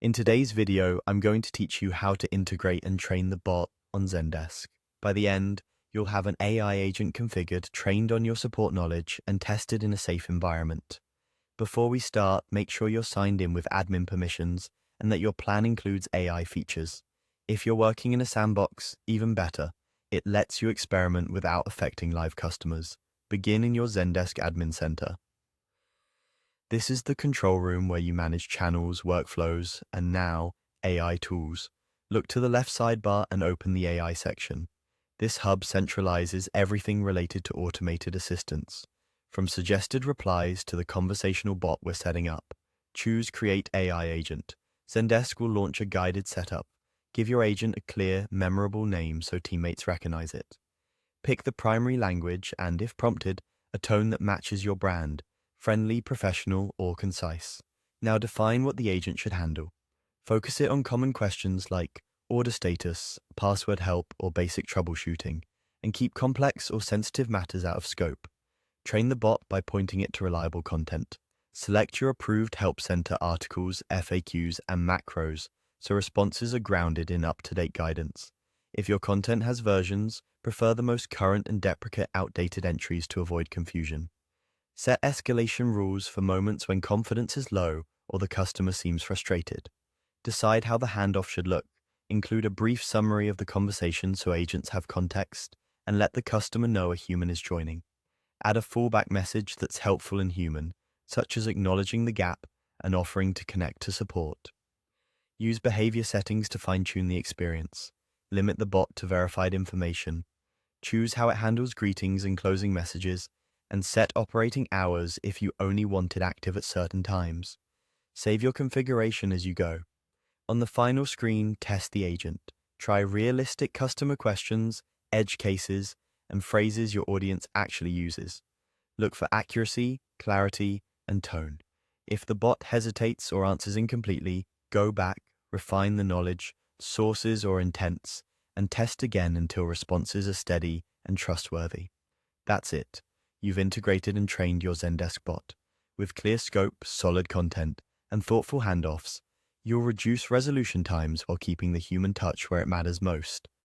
In today's video, I'm going to teach you how to integrate and train the bot on Zendesk. By the end, you'll have an AI agent configured, trained on your support knowledge, and tested in a safe environment. Before we start, make sure you're signed in with admin permissions and that your plan includes AI features. If you're working in a sandbox, even better, it lets you experiment without affecting live customers. Begin in your Zendesk admin center. This is the control room where you manage channels, workflows, and now AI tools. Look to the left sidebar and open the AI section. This hub centralizes everything related to automated assistance, from suggested replies to the conversational bot we're setting up. Choose Create AI Agent. Zendesk will launch a guided setup. Give your agent a clear, memorable name so teammates recognize it. Pick the primary language and, if prompted, a tone that matches your brand. Friendly, professional, or concise. Now define what the agent should handle. Focus it on common questions like order status, password help, or basic troubleshooting, and keep complex or sensitive matters out of scope. Train the bot by pointing it to reliable content. Select your approved Help Center articles, FAQs, and macros so responses are grounded in up-to-date guidance. If your content has versions, prefer the most current and deprecate outdated entries to avoid confusion. Set escalation rules for moments when confidence is low or the customer seems frustrated. Decide how the handoff should look. Include a brief summary of the conversation so agents have context, and let the customer know a human is joining. Add a fallback message that's helpful and human, such as acknowledging the gap and offering to connect to support. Use behavior settings to fine-tune the experience. Limit the bot to verified information. Choose how it handles greetings and closing messages, and set operating hours if you only want it active at certain times. Save your configuration as you go. On the final screen, test the agent. Try realistic customer questions, edge cases, and phrases your audience actually uses. Look for accuracy, clarity, and tone. If the bot hesitates or answers incompletely, go back, refine the knowledge, sources, or intents, and test again until responses are steady and trustworthy. That's it. You've integrated and trained your Zendesk bot. With clear scope, solid content, and thoughtful handoffs, you'll reduce resolution times while keeping the human touch where it matters most.